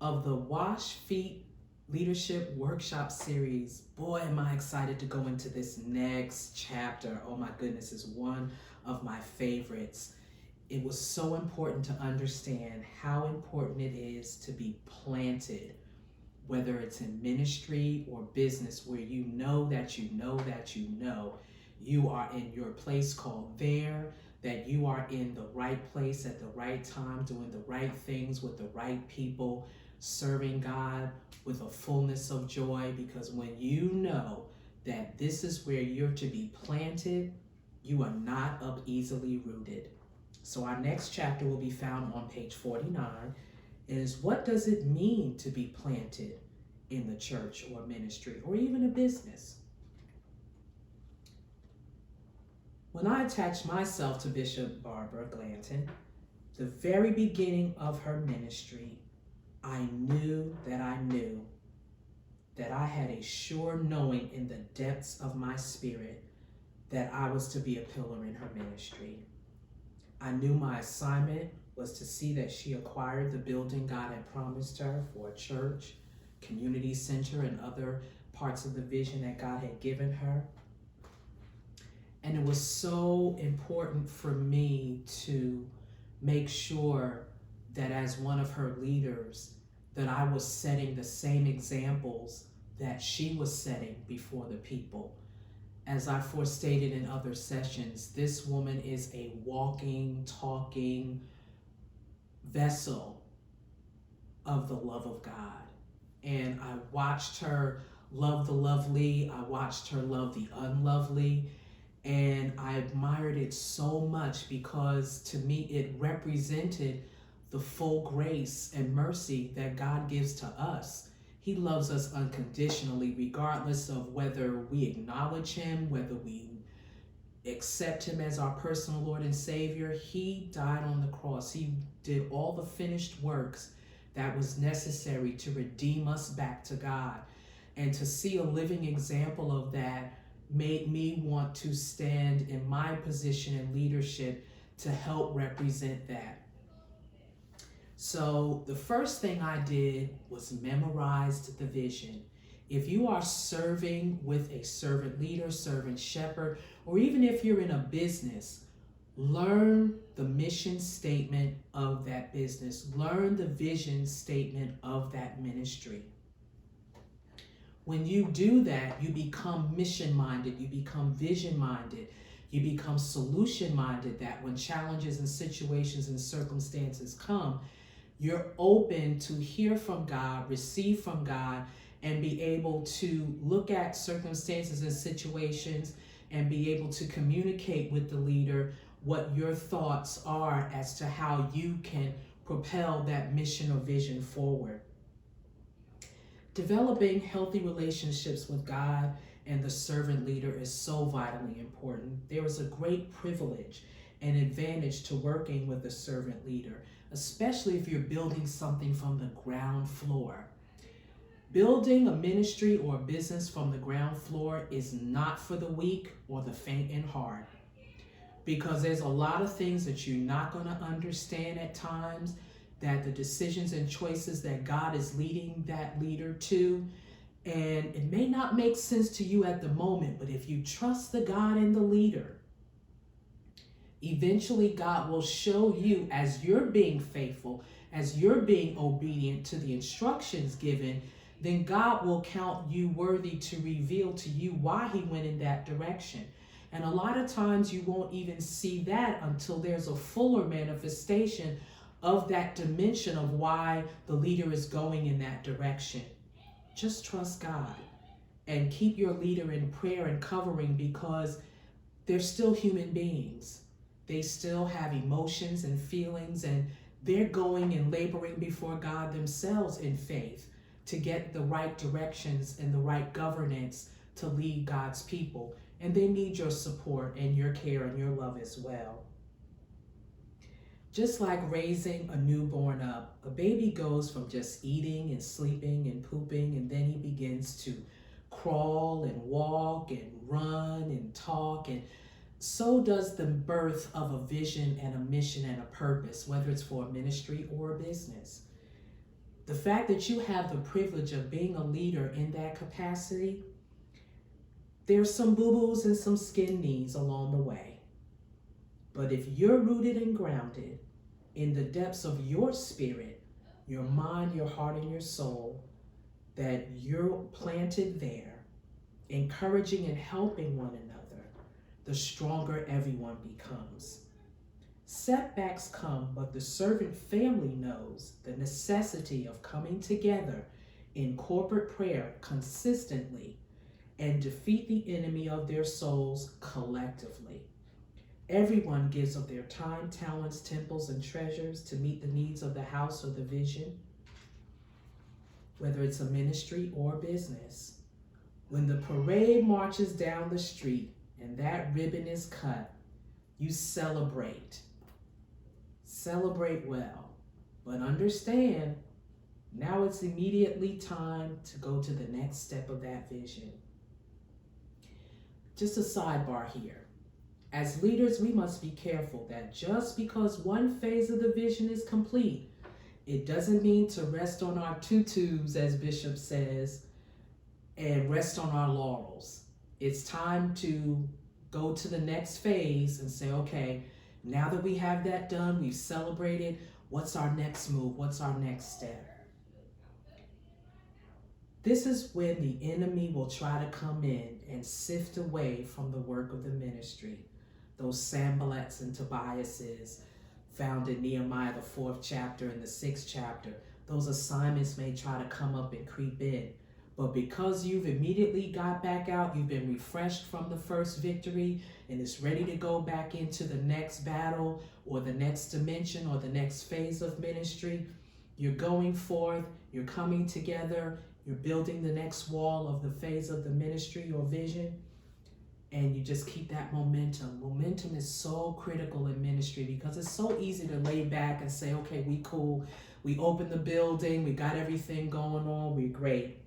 of the Wash Feet Leadership Workshop Series. Boy, am I excited to go into this next chapter. Oh my goodness, it's one of my favorites. It was so important to understand how important it is to be planted, whether it's in ministry or business, where you know that you know that you know you are in your place called there, that you are in the right place at the right time, doing the right things with the right people, serving God with a fullness of joy. Because when you know that this is where you're to be planted, you are not up easily rooted. So our next chapter will be found on page 49. Is what does it mean to be planted in the church or ministry or even a business? When I attached myself to Bishop Barbara Glanton, the very beginning of her ministry, I knew that I had a sure knowing in the depths of my spirit that I was to be a pillar in her ministry. I knew my assignment was to see that she acquired the building God had promised her for a church, community center, and other parts of the vision that God had given her. And it was so important for me to make sure that as one of her leaders, that I was setting the same examples that she was setting before the people. As I forestated in other sessions, this woman is a walking, talking vessel of the love of God. And I watched her love the lovely, I watched her love the unlovely, and I admired it so much because to me it represented the full grace and mercy that God gives to us. He loves us unconditionally, regardless of whether we acknowledge him, whether we accept him as our personal Lord and Savior. He died on the cross. He did all the finished works that was necessary to redeem us back to God. And to see a living example of that made me want to stand in my position in leadership to help represent that. So the first thing I did was memorized the vision. If you are serving with a servant leader, servant shepherd, or even if you're in a business, learn the mission statement of that business. Learn the vision statement of that ministry. When you do that, you become mission-minded, you become vision-minded, you become solution-minded, that when challenges and situations and circumstances come, you're open to hear from God, receive from God, and be able to look at circumstances and situations and be able to communicate with the leader what your thoughts are as to how you can propel that mission or vision forward. Developing healthy relationships with God and the servant leader is so vitally important. There is a great privilege and advantage to working with a servant leader, especially if you're building something from the ground floor. Building a ministry or a business from the ground floor is not for the weak or the faint in heart, because there's a lot of things that you're not going to understand at times, that the decisions and choices that God is leading that leader to, and it may not make sense to you at the moment, but if you trust the God in the leader, eventually God will show you, as you're being faithful, as you're being obedient to the instructions given, then God will count you worthy to reveal to you why he went in that direction. And a lot of times you won't even see that until there's a fuller manifestation of that dimension of why the leader is going in that direction. Just trust God and keep your leader in prayer and covering, because they're still human beings. They still have emotions and feelings, and they're going and laboring before God themselves in faith to get the right directions and the right governance to lead God's people. And they need your support and your care and your love as well. Just like raising a newborn up, a baby goes from just eating and sleeping and pooping, and then he begins to crawl and walk and run and talk, and so does the birth of a vision and a mission and a purpose, whether it's for a ministry or a business. The fact that you have the privilege of being a leader in that capacity, there's some boo-boos and some skin knees along the way. But if you're rooted and grounded in the depths of your spirit, your mind, your heart, and your soul, that you're planted there, encouraging and helping one another, the stronger everyone becomes. Setbacks come, but the servant family knows the necessity of coming together in corporate prayer consistently and defeat the enemy of their souls collectively. Everyone gives of their time, talents, temples, and treasures to meet the needs of the house or the vision, whether it's a ministry or business. When the parade marches down the street and that ribbon is cut, you celebrate. Celebrate well, but understand, now it's immediately time to go to the next step of that vision. Just a sidebar here. As leaders, we must be careful that just because one phase of the vision is complete, it doesn't mean to rest on our tutus, as Bishop says, and rest on our laurels. It's time to go to the next phase and say, okay, now that we have that done, we've celebrated, what's our next move? What's our next step? This is when the enemy will try to come in and sift away from the work of the ministry. Those Sanballats and Tobiases found in Nehemiah, the 4th chapter and the 6th chapter. Those assignments may try to come up and creep in. But because you've immediately got back out, you've been refreshed from the first victory, and it's ready to go back into the next battle or the next dimension or the next phase of ministry, you're going forth, you're coming together, you're building the next wall of the phase of the ministry or vision, and you just keep that momentum. Momentum is so critical in ministry because it's so easy to lay back and say, okay, we cool, we opened the building, we got everything going on, we're great.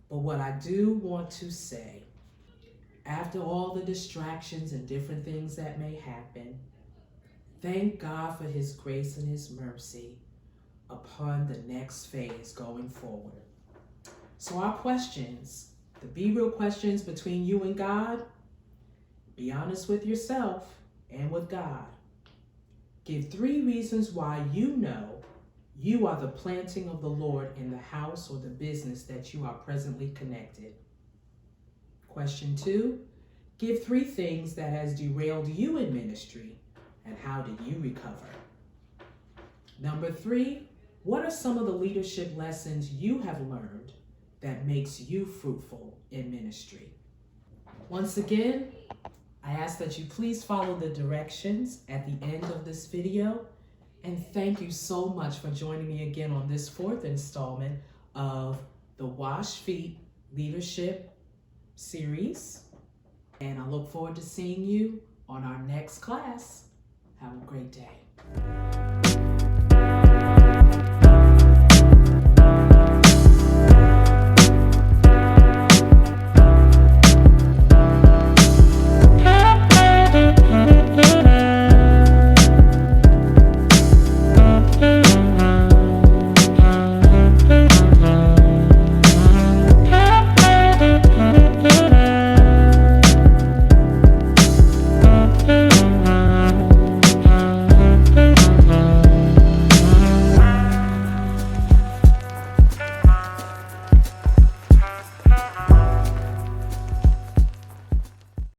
But what I do want to say, after all the distractions and different things that may happen, thank God for His grace and His mercy upon the next phase going forward. So our questions, the be real questions between you and God, be honest with yourself and with God. Give 3 reasons why you know you are the planting of the Lord in the house or the business that you are presently connected. Question 2, give 3 things that has derailed you in ministry, and how did you recover? Number 3, what are some of the leadership lessons you have learned that makes you fruitful in ministry? Once again, I ask that you please follow the directions at the end of this video. And thank you so much for joining me again on this 4th installment of the Wash Feet Leadership series. And I look forward to seeing you on our next class. Have a great day.